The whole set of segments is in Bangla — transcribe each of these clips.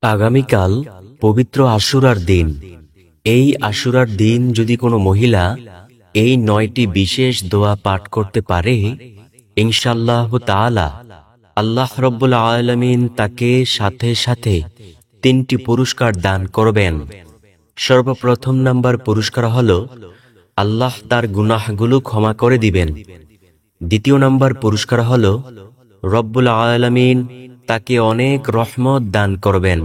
আগামীকাল পবিত্র আশুরার দিন। এই আশুরার দিন যদি কোনো মহিলা এই 9টি বিশেষ দোয়া পাঠ করতে পারে, ইনশাআল্লাহ তাআলা আল্লাহ রাব্বুল আলামিন তাকে সাথে সাথে 3টি পুরস্কার দান করবেন। সর্বপ্রথম নাম্বার পুরস্কার হলো আল্লাহ তার গুনাহগুলো ক্ষমা করে দিবেন। দ্বিতীয় নাম্বার পুরস্কার হলো রব্বুল আলামিন তাকে অনেক রহমত দান করবেন।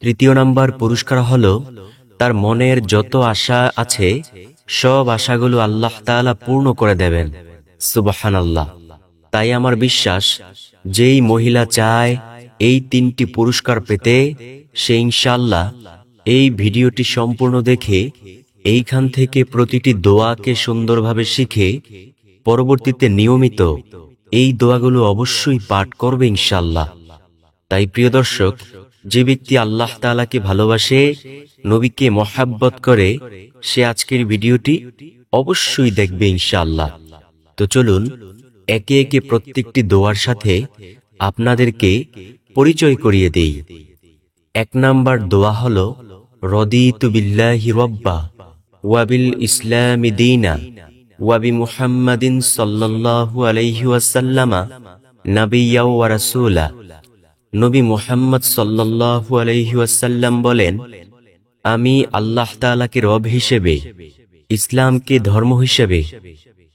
তৃতীয় নাম্বার পুরস্কার হলো তার মনের যত আশা আছে সব আশাগুলো আল্লাহ তাআলা পূর্ণ করে দেবেন। সুবহানাল্লাহ। তাই আমার বিশ্বাস, যেই মহিলা চায় এই 3টি পুরস্কার পেতে, সে ইনশাআল্লাহ এই ভিডিওটি সম্পূর্ণ দেখে এইখান থেকে প্রতিটি দোয়াকে সুন্দরভাবে শিখে পরবর্তীতে নিয়মিত এই দোয়াগুলো অবশ্যই পাঠ করবে ইনশাআল্লাহ। তাই প্রিয় দর্শক, যে ব্যক্তি আল্লাহ তাআলাকে ভালোবাসে, নবীকে মহাব্বত করে, সে আজকের ভিডিওটি অবশ্যই দেখবে ইনশাআল্লাহ। তো চলুন একে একে প্রত্যেকটি দোয়ার সাথে আপনাদেরকে পরিচয় করিয়ে দেই। 1 নাম্বার দোয়া হলো রদিতু বিল্লাহি রাব্বা ওয়া বিল ইসলামি দীনা ওয়া বি মুহাম্মাদিন সাল্লাল্লাহু আলাইহি ওয়াসাল্লামা নাবিয়্যা ওয়া রাসূলা। নবী মুহাম্মদ সাল্লাল্লাহু আলাইহি ওয়াসাল্লাম বলেন, আমি আল্লাহ তাআলাকে রব হিসেবে, ইসলামকে ধর্ম হিসেবে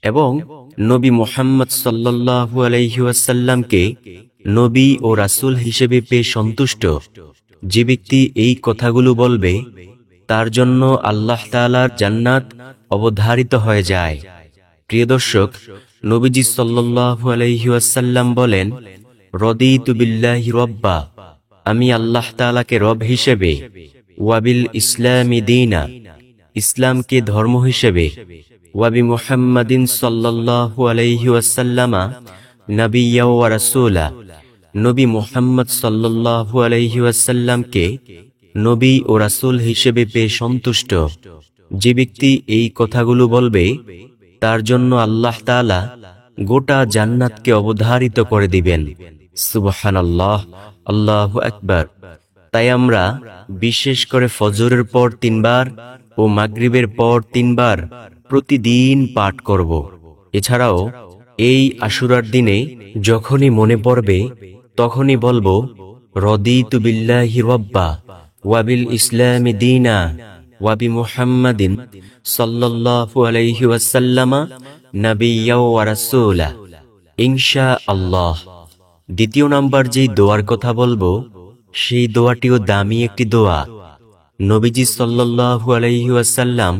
এবং নবী মুহাম্মদ সাল্লাল্লাহু আলাইহি ওয়াসাল্লামকে নবী ও রাসূল হিসেবে পেয়ে সন্তুষ্ট। যে ব্যক্তি এই কথাগুলো বলবে, তার জন্য আল্লাহ তাআলার জান্নাত অবধারিত হয়ে যায়। প্রিয় দর্শক, নবীজি সাল্লাল্লাহু আলাইহি ওয়াসাল্লাম বলেন, রদিতু বিল্লাহি রাব্বা, আমি আল্লাহ তাআলাকে রব হিসেবে, ওয়া বিল ইসলামি দীনা, ইসলামকে ধর্ম হিসেবে, ওয়া বি মুহাম্মাদিন সাল্লাল্লাহু আলাইহি ওয়াসাল্লামা নাবিয়্যা ওয়া রাসূলা, নবী মুহাম্মদ সাল্লাল্লাহু আলাইহি ওয়াসাল্লামকে নবী ও রাসূল হিসেবে পেয়ে সন্তুষ্ট। যে ব্যক্তি এই কথাগুলো বলবে, তার জন্য আল্লাহ তাআলা গোটা জান্নাতকে অবধারিত করে দিবেন। সুবহানাল্লাহ, আল্লাহু আকবার। তাই আমরা বিশেষ করে ফজরের পর 3 বার ও মাগরিবের পর 3 বার প্রতিদিন পাঠ করব। এছাড়াও এই আশুরার দিনে যখনই মনে পড়বে, তখনই বলবো রদিতু বিল্লাহি রাব্বা ওয়া বিল ইসলামি দীনা ওয়া বি মুহাম্মাদিন সাল্লাল্লাহু আলাইহি ওয়াসাল্লামা নাবিয়্যা ওয়া রাসূলা, ইনশাআল্লাহ। দ্বিতীয় নাম্বার যেই দোয়ার কথা বলবো, সেই দোয়াটিও দামি একটি দোয়া। নবীজি সাল্লাল্লাহু আলাইহি ওয়াসাল্লাম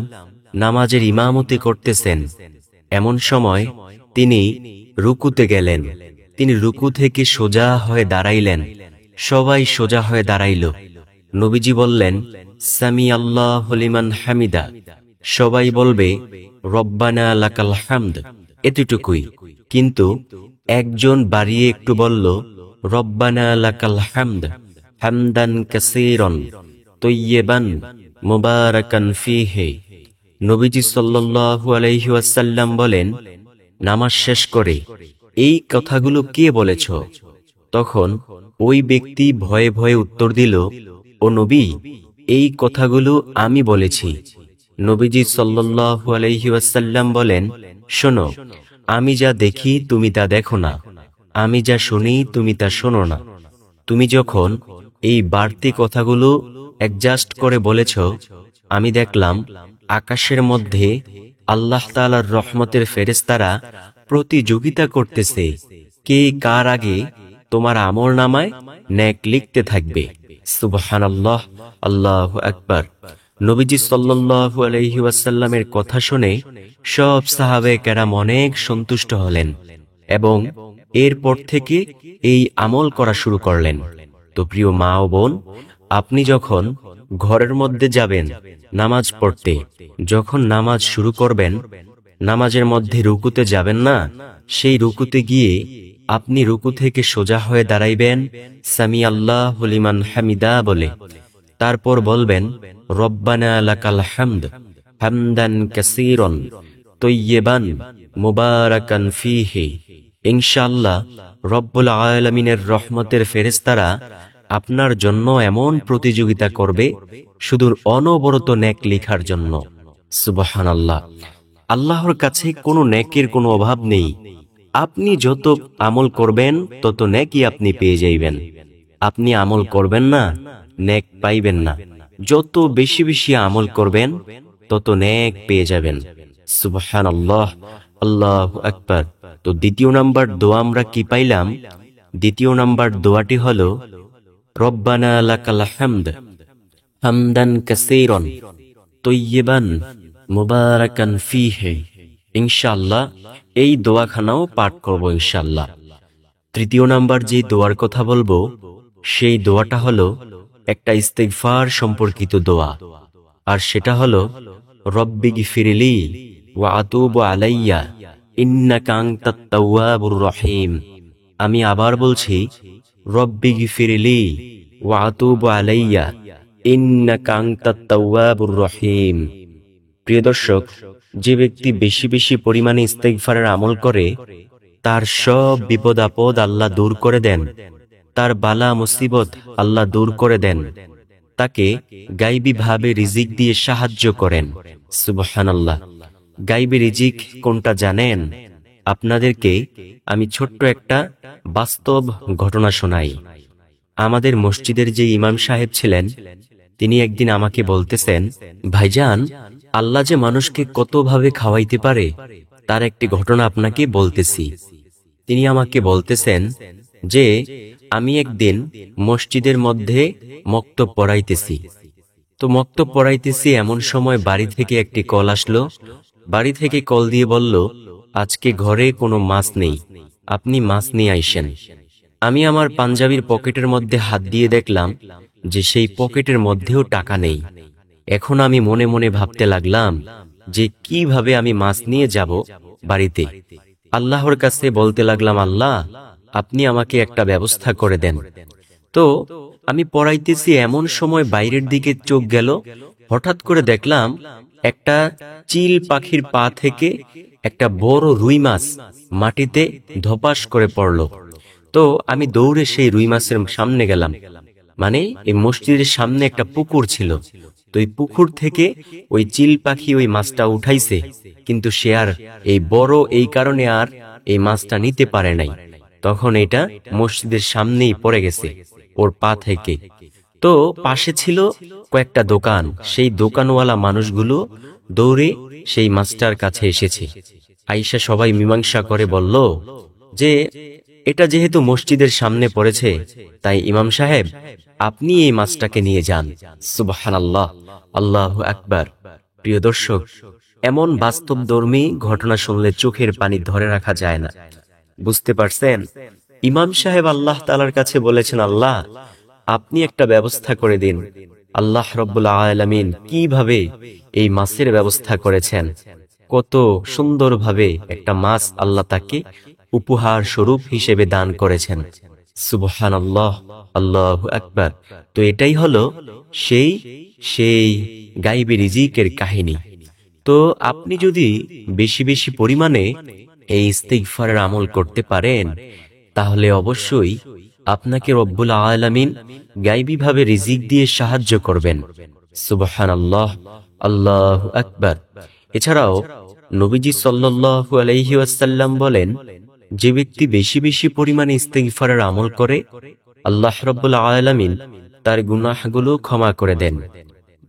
নামাজের ইমামতি করতেছেন। এমন সময় তিনি রুকুতে গেলেন। তিনি রুকু থেকে সোজা হয়ে দাঁড়াইলেন। সবাই সোজা হয়ে দাঁড়াইল। নবীজি বললেন, সামি আল্লাহু লিমান হামিদা। সবাই বলবে রব্বানা লাকাল হামদ, এতটুকুই। কিন্তু একজন বাড়িয়ে একটু বলল, রব্বানা লাকাল হামদ হামদান কাসীরান তাইয়্যিবান মুবারাকান ফীহি। নবীজি সাল্লাল্লাহু আলাইহি ওয়াসাল্লাম বলেন, নামাজ শেষ করে এই কথাগুলো কে বলেছ? তখন ওই ব্যক্তি ভয়ে ভয়ে উত্তর দিল, ও নবী, এই কথাগুলো আমি বলেছি। নবীজি সাল্লাল্লাহু আলাইহি ওয়াসাল্লাম বলেন, শোনো, আমি যা দেখি তুমি তা দেখো না, আমি যা শুনি তুমি তা শোনো না। তুমি যখন এই বাড়তি কথাগুলো অ্যাডজাস্ট করে বলেছ, আমি দেখলাম আকাশের মধ্যে আল্লাহ তাআলার রহমতের ফেরেশতারা প্রতিযোগিতা করতেছে, কে কার আগে তোমার আমলনামায় নেক লিখতে থাকবে। সুবহানাল্লাহ, আল্লাহু আকবার। নবীজি সাল্লাল্লাহু আলাইহি ওয়াসাল্লামের কথা শুনে সব সাহাবায়ে কেরাম অনেক সন্তুষ্ট হলেন এবং এরপর থেকে এই আমল করা শুরু করলেন। তো প্রিয় মা ও বোন, আপনি যখন ঘরের মধ্যে যাবেন নামাজ পড়তে, যখন নামাজ শুরু করবেন, নামাজের মধ্যে রুকুতে যাবেন না, সেই রুকুতে গিয়ে আপনি রুকু থেকে সোজা হয়ে দাঁড়াইবেন সামি আল্লাহু লিমান হামিদা বলে। তারপর বলবেন রব্বানা লাকাল হামদ হামদান কাসীরান তাইয়্যিবান মুবারাকান ফীহি। ইনশাআল্লাহ রব্বুল আলামিনের রহমতের ফেরেশতারা আপনার জন্য এমন প্রতিযোগিতা করবে শুধু অনবরত নেক লেখার জন্য। সুবহানাল্লাহ। আল্লাহর কাছে কোনো নেকের কোনো অভাব নেই। আপনি যত আমল করবেন তত নেকই আপনি পেয়ে যাইবেন। আপনি আমল করবেন না, নেক পাইবেন না। যত বেশি বেশি আমল করবেন তত নেক পেয়ে যাবেন। সুবহানাল্লাহ, আল্লাহু আকবার। তো দ্বিতীয় নাম্বার দোয়া আমরা কি পাইলাম? দ্বিতীয় নাম্বার দোয়াটি হলো রব্বানা লাকাল হামদ হামদান কাসীরান তয়্যিবান মুবারাকান ফীহি। ইনশাআল্লাহ এই দোয়াখানাও পাঠ করব ইনশাআল্লাহ। তৃতীয় নাম্বার যে দোয়ার কথা বলবো সেই দোয়াটা হলো একটা ইস্তিগফার সম্পর্কিত দোয়া, আর সেটা হলো রব্বিগফিরলি ওয়া আতুবু আলাইয়া ইন্নাকা আনতাত তাওয়াবুর রহিম। আমি আবার বলছি, রব্বিগফিরলি ওয়া আতুবু আলাইয়া ইন্নাকা আনতাত তাওয়াবুর রহিম। প্রিয় দর্শক, যে ব্যক্তি বেশি বেশি পরিমাণে ইস্তিগফারের আমল করে তার সব বিপদ আপদ আল্লাহ দূর করে দেন, তার বালা মুসিবত আল্লাহ দূর করে দেন, তাকে গায়বী ভাবে রিজিক দিয়ে সাহায্য করেন। সুবহানাল্লাহ। গায়বী রিজিক কোনটা জানেন? আপনাদেরকে আমি ছোট্ট একটা বাস্তব ঘটনা শোনাই। আমাদের মসজিদের যে ইমাম সাহেব ছিলেন তিনি একদিন আমাকে বলতেছেন, ভাইজান, আল্লাহ যে মানুষকে কতভাবে খাওয়াইতে পারে তার একটি ঘটনা আপনাকে বলতেছি। তিনি আমাকে বলতেছেন যে আমি একদিন মসজিদের মধ্যে মক্তব পড়াইতেছি। তো মক্তব পড়াইতেছি এমন সময় বাড়ি থেকে একটি কল আসলো। বাড়ি থেকে কল দিয়ে বলল, আজকে ঘরে কোনো মাছ নেই, আপনি মাছ নিয়ে আইসেন। আমি আমার পাঞ্জাবির পকেটের মধ্যে হাত দিয়ে দেখলাম যে সেই পকেটের মধ্যেও টাকা নেই। এখন আমি মনে মনে ভাবতে লাগলাম যে কিভাবে আমি মাছ নিয়ে যাব বাড়িতে। আল্লাহর কাছে বলতে লাগলাম, আল্লাহ, আপনি আমাকে একটা ব্যবস্থা করে দেন। তো আমি পড়াইতেছি এমন সময় বাইরের দিকে চোখ গেল। হঠাৎ করে দেখলাম একটা চিল পাখির পা থেকে একটা বড় রুই মাছ মাটিতে ধপাস করে পড়ল। তো আমি দৌড়ে সেই রুই মাছের সামনে গেলাম। মানে এই মসজিদের সামনে একটা পুকুর ছিল। তো এই পুকুর থেকে ওই চিল পাখি ওই মাছটা উঠাইছে, কিন্তু সে আর এই বড় এই কারণে আর এই মাছটা নিতে পারে নাই। তখন এটা মসজিদের সামনেই পড়ে গেছে ওর পা থেকে। তো পাশে ছিল কয়েকটা দোকান। সেই দোকানওয়ালা মানুষগুলো দৌড়ে সেই মাছটার কাছে এসেছে। আয়েশা সবাই মীমাংসা করে বলল যে এটা যেহেতু মসজিদের সামনে পড়েছে, তাই ইমাম সাহেব আপনি এই মাছটাকে নিয়ে যান। সুবহানাল্লাহ, আল্লাহু আকবার। প্রিয় দর্শক, এমন বাস্তবধর্মী ঘটনা শুনলে চোখের পানি ধরে রাখা যায় না। বুঝতে পারছেন? ইমাম সাহেব আল্লাহ তাআলার কাছে বলেছেন, আল্লাহ, আপনি একটা ব্যবস্থা করে দিন। আল্লাহ রাব্বুল আলামিন কিভাবে এই মাছের ব্যবস্থা করেছেন, কত সুন্দরভাবে একটা মাছ আল্লাহ তাকে উপহার স্বরূপ হিসেবে দান করেছেন। সুবহানাল্লাহ, আল্লাহু আকবার। তো এটাই হলো সেই গায়বী রিজিকের কাহিনী। তো আপনি যদি বেশি বেশি পরিমাণে এই ইস্তিগফারের আমল করতে পারেন তাহলে অবশ্যই আপনাকে রব্বুল আলামিন গায়বী ভাবে রিজিক দিয়ে সাহায্য করবেন। সুবহানাল্লাহ, আল্লাহু আকবার। এছাড়াও নবীজি সাল্লাল্লাহু আলাইহি ওয়াসাল্লাম বলেন, যে ব্যক্তি বেশি বেশি পরিমাণে ইস্তিগফারের আমল করে আল্লাহ রাব্বুল আলামিন তার গুনাহগুলো ক্ষমা করে দেন।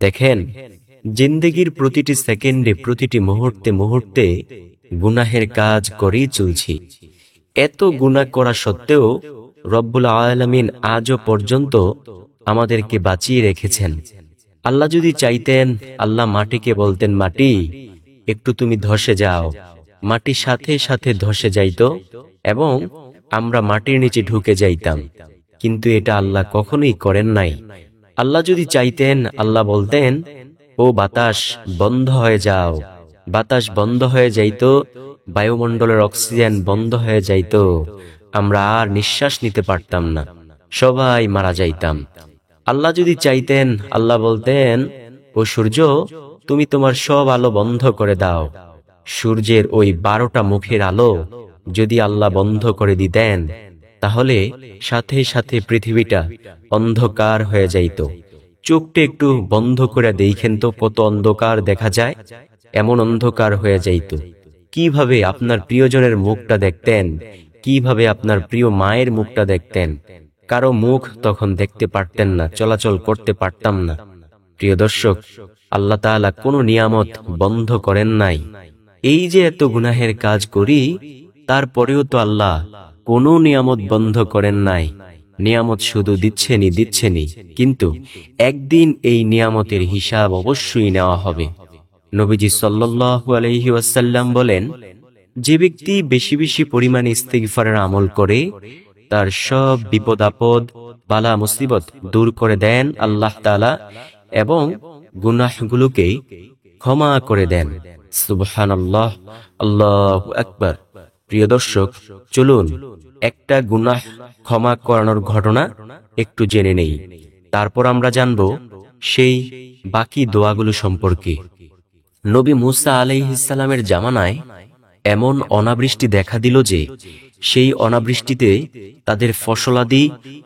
দেখেন, জিন্দেগির প্রতিটি সেকেন্ডে প্রতিটি মুহূর্তে মুহূর্তে গুনাহের কাজ করেই চলছি। এত গুনাহ করা সত্ত্বেও রব্বুল আলামিন আজও পর্যন্ত আমাদেরকে বাঁচিয়ে রেখেছেন। আল্লাহ যদি চাইতেন, আল্লাহ মাটিকে বলতেন, মাটি একটু তুমি ধসে যাও, মাটি সাথে সাথে ধসে যাইতো এবং আমরা মাটির নিচে ঢুকে যাইতাম। কিন্তু এটা আল্লাহ কখনোই করেন নাই। আল্লাহ যদি চাইতেন, আল্লাহ বলতেন, ও বাতাস বন্ধ হয়ে যাও, বাতাস বন্ধ হয়ে যাইতো, বায়ুমণ্ডলের অক্সিজেন বন্ধ হয়ে যাইতো, আমরা আর নিঃশ্বাস নিতে পারতাম না, সবাই মারা যাইতাম। আল্লাহ যদি চাইতেন, আল্লাহ বলতেন, ও সূর্য তুমি তোমার সব আলো বন্ধ করে দাও। সূর্যের ওই 12টা মুখের আলো যদি আল্লাহ বন্ধ করে দিতেন তাহলে সাথে সাথে পৃথিবীটা অন্ধকার হয়ে যাইত। চোখটা একটু বন্ধ করে দেখেন তো কত অন্ধকার দেখা যায়। এমন অন্ধকার হয়ে যাইত। কিভাবে আপনার প্রিয়জনের মুখটা দেখতেন, কিভাবে আপনার প্রিয় মায়ের মুখটা দেখতেন। কারো মুখ তখন দেখতে পারতেন না, চলাচল করতে পারতাম না। প্রিয় দর্শক, আল্লাহ তাআলা কোনো নিয়ামত বন্ধ করেন নাই। এই যে এত গুনাহের কাজ করি, তারপরেও তো আল্লাহ কোনো নিয়ামত বন্ধ করেন নাই। নিয়ামত শুধু দিচ্ছেনই, কিন্তু একদিন এই নিয়ামতের হিসাব অবশ্যই নেওয়া হবে। নবীজি সাল্লাল্লাহু আলাইহি ওয়াসাল্লাম বলেন, যে ব্যক্তি বেশি বেশি পরিমাণে ইস্তিগফারের আমল করে, তার সব বিপদ আপদ, বালা মুসিবত দূর করে দেন আল্লাহ তাআলা এবং গুনাহগুলোকে ক্ষমা করে দেন। সুবহানাল্লাহ, আল্লাহু আকবার। প্রিয় দর্শক, চলুন একটা গুনাহ ক্ষমা করানোর ঘটনা একটু জেনে নেই, তারপর আমরা জানব সেই বাকি দোয়াগুলো সম্পর্কে। নবী মূসা আলাইহিস সালামের জামানায় এমন অনাবৃষ্টি দেখা দিল যে সেই অনাবৃষ্টিতে তাদের ফসলাদি,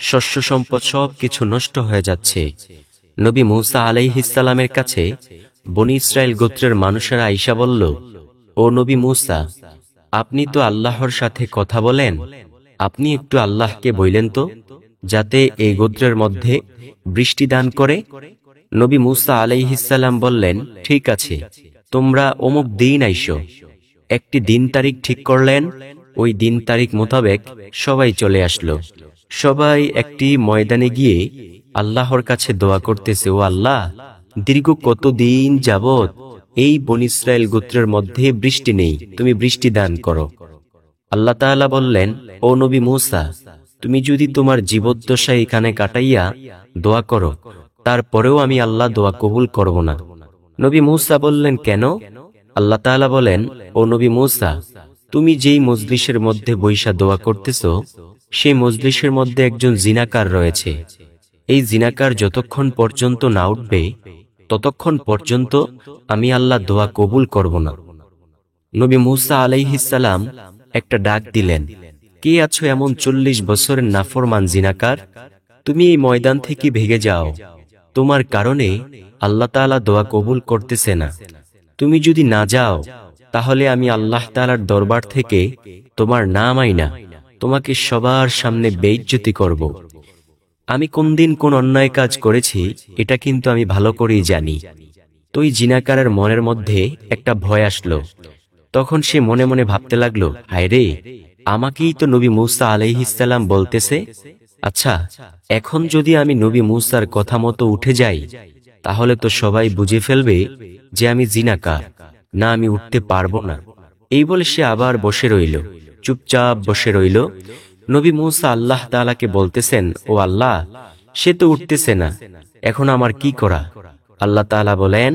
শস্য সম্পদ সবকিছু নষ্ট হয়ে যাচ্ছে। নবী মূসা আলাইহিস সালামের কাছে বনী ইসরাইল গোত্রের মানুষেরা আইসা বলল, ও নবী মূসা, আপনি তো আল্লাহর সাথে কথা বলেন, আপনি একটু আল্লাহকে বললেন তো, যাতে এই গোত্রের মধ্যে বৃষ্টি দান করে। নবী মূসা আলাইহিস সালাম বললেন, ঠিক আছে, তোমরা অমুক দিন আইসো। একটি দিন তারিখ ঠিক করলেন। ওই দিন তারিখ মোতাবেক সবাই চলে আসলো। সবাই একটি ময়দানে গিয়ে আল্লাহর কাছে দোয়া করতেছে, ও আল্লাহ, দীর্ঘ কতদিন যাবত এই বনী ইসরাইল গোত্রের মধ্যে বৃষ্টি নেই, তুমি বৃষ্টি দান করো। আল্লাহ তাআলা বললেন, ও নবী মূসা, তুমি যদি তোমার জীবদ্দশা এখানে কাটাইয়া দোয়া করো, তারপরেও আমি আল্লাহ দোয়া কবুল করব না। নবী মূসা বললেন, কেন? আল্লাহ তাআলা বলেন, ও নবী মূসা, তুমি যেই মজলিসের মধ্যে বৈশা দোয়া করতেছ, সেই মজলিসের মধ্যে একজন জিনাকার রয়েছে। এই জিনাকার যতক্ষণ পর্যন্ত না উঠবে, ততক্ষণ পর্যন্ত আমি আল্লাহ দোয়া কবুল করব না। নবী মূসা আলাইহিস সালাম একটা ডাক দিলেন, কে আছো এমন 40 বছরের নাফরমান জিনাকার? তুমি এই ময়দান থেকে ভেগে যাও, তোমার কারণে আল্লাহ তাআলা দোয়া কবুল করতেছে না। তুমি যদি না যাও, তাহলে আমি আল্লাহ তাআলার দরবার থেকে তোমার নাম আইনা তোমাকে সবার সামনে বেইজ্জতি করব। আমি কোন দিন কোন অন্যায় কাজ করেছি এটা কিন্তু আমি ভালো করেই জানি। তো এই জিনাকারের মনের মধ্যে একটা ভয় আসলো। তখন সে মনে মনে ভাবতে লাগলো, হায় রে, আমাকেই তো নবী মূসা আলাইহিস সালাম বলতেছে। আচ্ছা, এখন যদি আমি নবী মূসার কথা মতো উঠে যাই, তাহলে তো সবাই বুঝে ফেলবে যে আমি জিনাকার, না আমি উঠতে পারবো না। এই বলে সে আবার বসে রইল, চুপচাপ বসে রইল। নবী মূসা আল্লাহ তাআলাকে বলতেছেন, ও আল্লাহ, সে তো উঠতেছে না, এখন আমার কি করা? আল্লাহ তাআলা বলেন,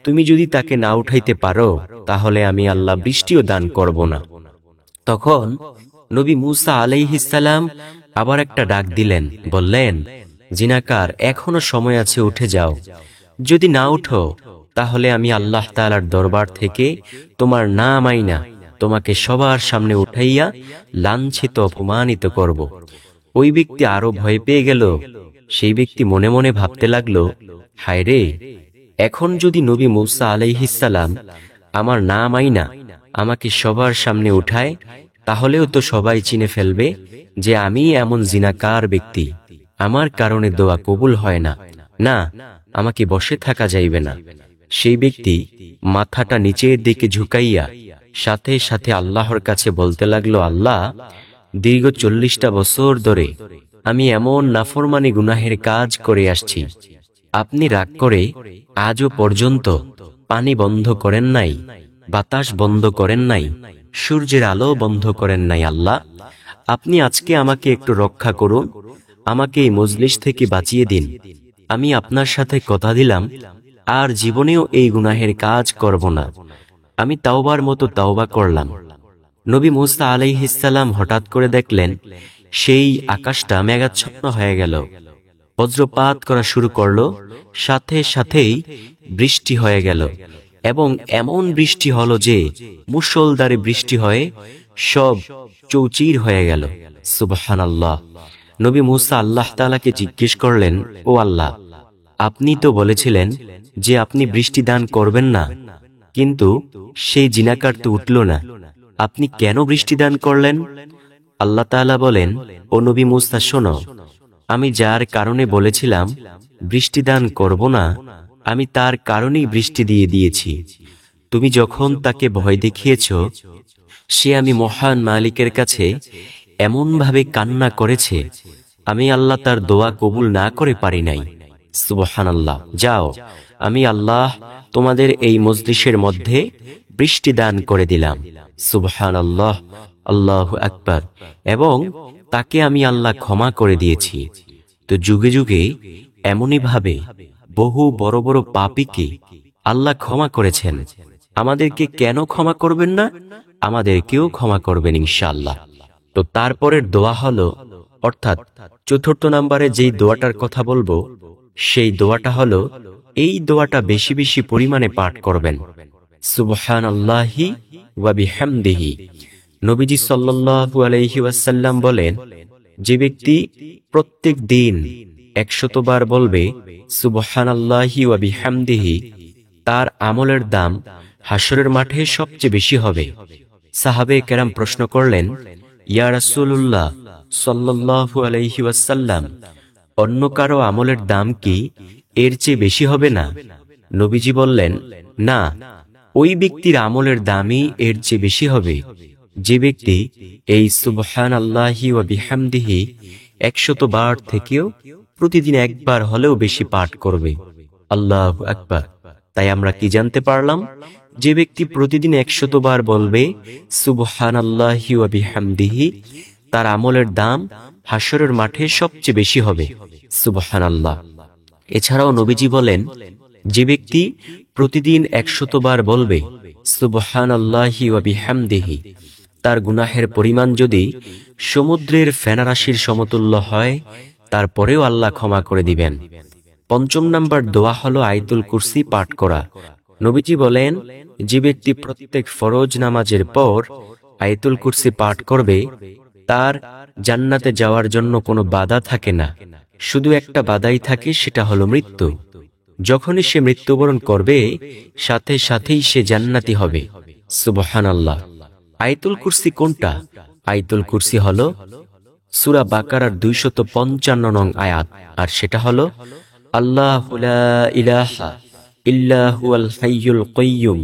তুমি যদি তাকে না উঠাইতে পারো, তাহলে আমি আল্লাহ বৃষ্টিও দান করব না। তখন নবী মূসা আলাইহিস সালাম আবার একটা ডাক দিলেন, বললেন, জিনাকার, এখনো সময় আছে, উঠে যাও। যদি না উঠো, তাহলে আমি আল্লাহ তাআলার দরবার থেকে তোমার নাম আইনা তোমাকে সবার সামনে উঠাইয়া লাঞ্ছিত অপমানিত করব। ওই ব্যক্তি আরো ভয় পেয়ে গেল। সেই ব্যক্তি মনে মনে ভাবতে লাগলো, হায় রে, এখন যদি নবী মূসা আলাইহিস সালাম আমার নাম আইনা আমাকে সবার সামনে উঠায়, তাহলেও তো সবাই চিনে ফেলবে যে আমি এমন জিনাকার ব্যক্তি, আমার কারণে দোয়া কবুল হয় না। না, আমাকে বসে থাকা যাইবে না। সেই ব্যক্তি মাথাটা নিচের দিকে ঝুঁকাইয়া সাথে সাথে আল্লাহর কাছে বলতে লাগলো, আল্লাহ, দীর্ঘ 40টা বছর ধরে আমি এমন নাফরমানি গুনাহের কাজ করে আসছি। আপনি রাগ করে আজও পর্যন্ত পানি বন্ধ করেন নাই, বাতাস বন্ধ করেন নাই, সূর্যের আলো বন্ধ করেন নাই। আল্লাহ, আপনি আজকে আমাকে একটু রক্ষা করুন, আমাকে এই মজলিস থেকে বাঁচিয়ে দিন। আমি আপনার সাথে কথা দিলাম, আর জীবনেও এই গুনাহের কাজ করব না। আমি তাওবার মতো তাওবা করলাম। নবী মূসা আলাইহিস সালাম হঠাৎ করে দেখলেন সেই আকাশটা মেঘাচ্ছন্ন হয়ে গেল, বজ্রপাত করা শুরু করলো, সাথে সাথেই বৃষ্টি হয়ে গেল। এবং এমন বৃষ্টি হলো যে মুষলধারে বৃষ্টি হয়ে সব চৌচির হয়ে গেল। সুবহানাল্লাহ। নবী মূসা আল্লাহ তাআলাকে জিজ্ঞেস করলেন, ও আল্লাহ, আপনি তো বলেছিলেন যে আপনি বৃষ্টি দান করবেন না, কিন্তু সেই জিনাকার তো উঠল না, আপনি কেন বৃষ্টি দান করলেন? আল্লাহ তাআলা বলেন, ও নবী মূসা শোনো, আমি যার কারণে বলেছিলাম বৃষ্টি দান করব না, আমি তার কারণেই বৃষ্টি দিয়ে দিয়েছি। তুমি যখন তাকে ভয় দেখিয়েছ, সে আমি মহান মালিকের কাছে এমনভাবে কান্না করেছে, আমি আল্লাহ তার দোয়া কবুল না করে পারি নাই। সুবহানাল্লাহ। যাও, আমি আল্লাহ তোমাদের এই মজলিসের মধ্যে বৃষ্টি দান করে দিলাম। সুবহানাল্লাহ, আল্লাহু আকবার। এবং তাকে আমি আল্লাহ ক্ষমা করে দিয়েছি। তো যুগে যুগে এমনই ভাবে বহু বড় বড় পাপীকে আল্লাহ ক্ষমা করেছেন। আমাদেরকে কেন ক্ষমা করবেন না? আমাদেরকেও ক্ষমা করবেন ইনশাআল্লাহ। তো তারপরের দোয়া হলো, অর্থাৎ চতুর্থ নম্বরে যেই দোয়াটার কথা বলবো, সেই দোয়াটা হলো, এই দোয়াটা বেশি বেশি পরিমাণে পাঠ করবেন। সুবহানাল্লাহি ওয়া বিহামদিহি। নবীজি সাল্লাল্লাহু আলাইহি ওয়াসাল্লাম বলেন, যে ব্যক্তি প্রত্যেক দিন 100 বার বলবে সুবহানাল্লাহি ওয়া বিহামদিহি, তার আমলের দাম হাসরের মাঠে সবচেয়ে বেশি হবে। সাহাবে কেরাম প্রশ্ন করলেন, ইয়া রাসূলুল্লাহ সাল্লাল্লাহু আলাইহি ওয়াসাল্লাম, অন্য কারো আমলের দাম কি এর চেয়ে বেশি হবে না? নবীজি বললেন, না, ওই ব্যক্তির আমলের দামই এর চেয়ে বেশি হবে যে ব্যক্তি এই সুবহানাল্লাহি ওয়া বিহামদিহি 100 বার থেকেও প্রতিদিন একবার হলেও বেশি পাঠ করবে। আল্লাহু আকবার। তাই আমরা কি জানতে পারলাম? যে ব্যক্তি প্রতিদিন 100 বার বলবে সুবহানাল্লাহি ওয়া বিহামদিহি, তার আমলের দাম হাসরের মাঠে সবচেয়ে বেশি হবে। সুবহানাল্লাহ। এছাড়াও নবীজি বলেন, যে ব্যক্তি প্রতিদিন 100 বার বলবে সুবহানাল্লাহি ওয়া বিহামদিহি, তার গুনাহের পরিমাণ যদি সমুদ্রের ফেনারাশির সমতুল্য হয়, তারপরেও আল্লাহ ক্ষমা করে দিবেন। পঞ্চম নাম্বার দোয়া হলো আয়াতুল কুরসি পাঠ করা। নবীজি বলেন, যে ব্যক্তি প্রত্যেক ফরজ নামাজের পর আয়াতুল কুরসি পাঠ করবে, তার জান্নাতে যাওয়ার জন্য কোনো বাধা থাকে না। শুধু একটা বাধাই থাকে, সেটা হলো মৃত্যু। যখনই সে মৃত্যুবরণ করবে, সাথে সাথেই সে জান্নাতি হবে। সুবহানাল্লাহ। আয়াতুল কুরসি কোনটা? আয়াতুল কুরসি হলো সূরা বাকারার 255 নং আয়াত, আর সেটা হলো, আল্লাহু লা ইলাহা ইল্লা হুয়াল হাইয়ুল কাইয়্যুম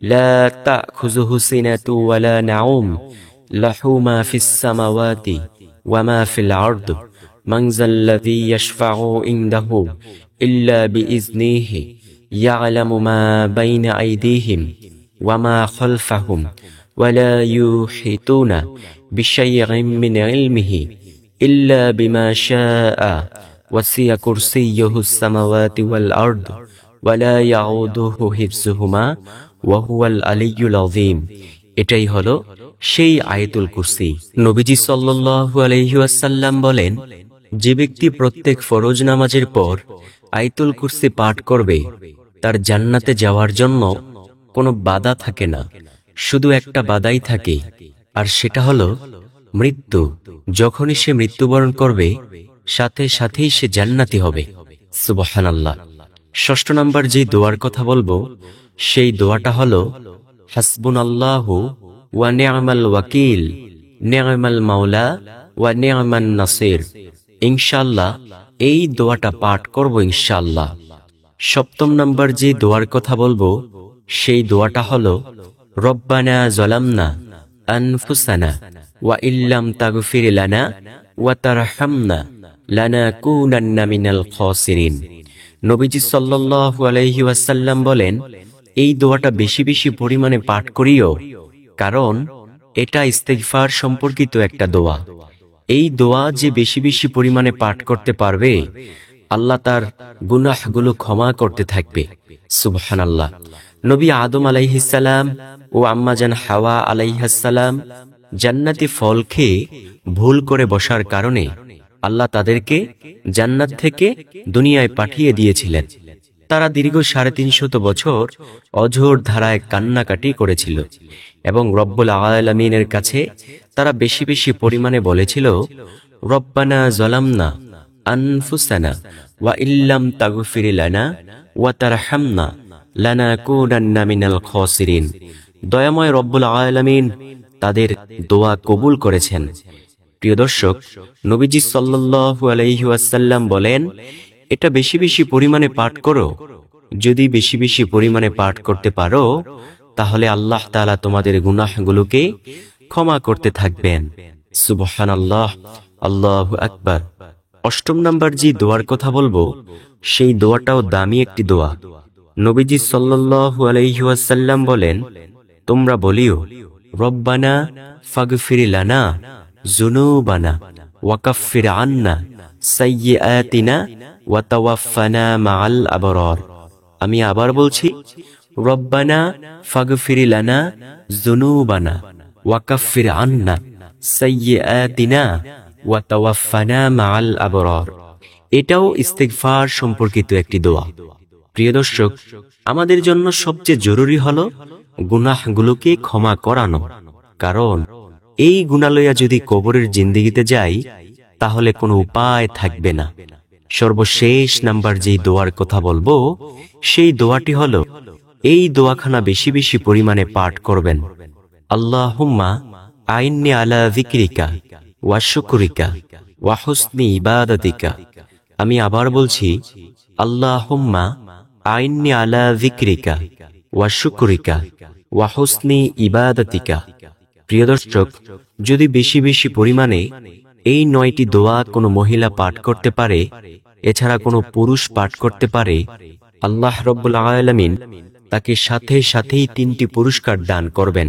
লা তা'খুযুহু সিনাতু ওয়া লা নাউম লাহু মা ফিস সামাওয়াতি ওয়া মা ফিল আরদ মান যাল্লাযী ইয়াশফা'ু ইনদাহু ইল্লা বিইজনিহি ইয়া'লামু মা বাইনা আইদিহিম ওয়া মা খালফাহুম ওয়া লা ইউহিতুনা বিশাইইন মিন ইলমিহি ইল্লা বিমা শাআ ওয়াসিয়া কুরসিয়্যুহুস সামাওয়াতি ওয়াল আরদ ওয়া লা ইয়াউদুহু হিফযুহুমা ওয়া হুয়াল আলিয়্যুল আযীম। এটাই হলো সেই আয়াতুল কুরসি। নবীজি সাল্লাল্লাহু আলাইহি ওয়াসাল্লাম বলেন, যে ব্যক্তি প্রত্যেক ফরজ নামাজের পর আয়াতুল কুরসি পাঠ করবে, তার জান্নাতে যাওয়ার জন্য কোনো বাধা থাকে না। শুধু একটা বাধাই থাকে, আর সেটা হলো মৃত্যু। যখনই সে মৃত্যুবরণ করবে, সাথে সাথেই সে জান্নাতি হবে। সুবহানাল্লাহ। ষষ্ঠ নাম্বার যে দোয়ার কথা বলবো, সেই দোয়াটা হলো, হাসবুনাল্লাহু ওয়া নি'মাল ওয়াকিল নি'মাল মাওলা ওয়া নি'মান নাসির। ইনশাআল্লাহ এই দোয়াটা পাঠ করব ইনশাআল্লাহ। সপ্তম নাম্বার যে দোয়ার কথা বলবো, সেই দোয়াটা হলো, রব্বানা যালামনা আনফুসানা ওয়া ইল্লাম তাগফির লানা ওয়া তারহামনা লানাকুনান্না মিনাল খাসিরিন। নবীজি সাল্লাল্লাহু আলাইহি ওয়াসাল্লাম বলেন, এই দোয়াটা বেশি বেশি পরিমাণে পাঠ করিও, কারণ এটা ইস্তিগফার সম্পর্কিত একটা দোয়া। এই দোয়া যে বেশি বেশি পরিমাণে পাঠ করতে পারবে, আল্লাহ তার গুনাহগুলো ক্ষমা করতে থাকবে। সুবহানাল্লাহ। নবী আদম আলাইহিস সালাম ও আম্মাজান হাওয়া আলাইহিস সালাম জান্নাতি ফল খেয়ে ভুল করে বসার কারণে আল্লাহ তাদেরকে জান্নাত থেকে দুনিয়ায় পাঠিয়ে দিয়েছিলেন। তারা দীর্ঘ 350 বছর অঝোর ধারায় কান্নাকাটি করেছিল এবং রব্বুল আলামিনের কাছে তারা বেশি বেশি পরিমাণে বলেছিল, রব্বানা যালামনা আনফুসানা ওয়া ইল্লাম তাগফির লানা ওয়া তারহামনা লানাকুনান্না মিনাল খাসিরিন। দয়াময় রব্বুল আলামিন তাদের দোয়া কবুল করেছেন। প্রিয় দর্শক, নবীজি সাল্লাল্লাহু আলাইহি ওয়াসাল্লাম বলেন, এটা বেশি বেশি পরিমাণে পাঠ করো। যদি বেশি বেশি পরিমাণে পাঠ করতে পারো তাহলে আল্লাহ তাআলা তোমাদের গুনাহগুলোকে ক্ষমা করতে থাকবেন। সুবহানাল্লাহ, আল্লাহু আকবার। 8 নাম্বার যে দোয়ার কথা বলবো সেই দোয়াটাও দামি একটি দোয়া। নবীজি সাল্লাল্লাহু আলাইহি ওয়াসাল্লাম বলেন, তোমরা বলিও, রব্বানা ফাগফির লানা যুনুবানা ওয়া কাফির আন্না সাইয়্যাতিনা ওয়া তাওয়াফানা মাআল আবরার। আমি আবার বলছি, রব্বানা ফাগফির লানা যুনুবানা ওয়া কাফির আন্না সাইয়্যাতিনা ওয়া তাওয়াফানা মাআল আবরার। এটাও ইস্তিগফার সম্পর্কিত একটি দোয়া। প্রিয় দর্শক, আমাদের জন্য সবচেয়ে জরুরি হলো গুনাহগুলোকে ক্ষমা করানো, কারণ এই গুনাহ লইয়া যদি কবরের জিন্দেগিতে যাই তাহলে কোনো উপায় থাকবে না। সর্বশেষ নাম্বার যেই দোয়ার কথা বলবো সেই দোয়াটি হলো, এই দোয়াখানা বেশি বেশি পরিমাণে পাঠ করবেন। আল্লাহুম্মা আইন্নি আলা যিকরিকা ওয়া শুকরিকা ওয়া হুসনি ইবাদাতিকা। আমি আবার বলছি, আল্লাহুম্মা আইন্নি আলা যিকরিকা ওয়া শুকরিকা ওয়া হুসনি ইবাদাতিকা। প্রিয় দর্শক, যদি বেশি বেশি পরিমাণে এই 9টি দোয়া কোনো মহিলা পাঠ করতে পারে, এছাড়া কোনো পুরুষ পাঠ করতে পারে, আল্লাহ রাব্বুল আলামিন তাকে সাথে সাথেই 3টি পুরস্কার দান করবেন।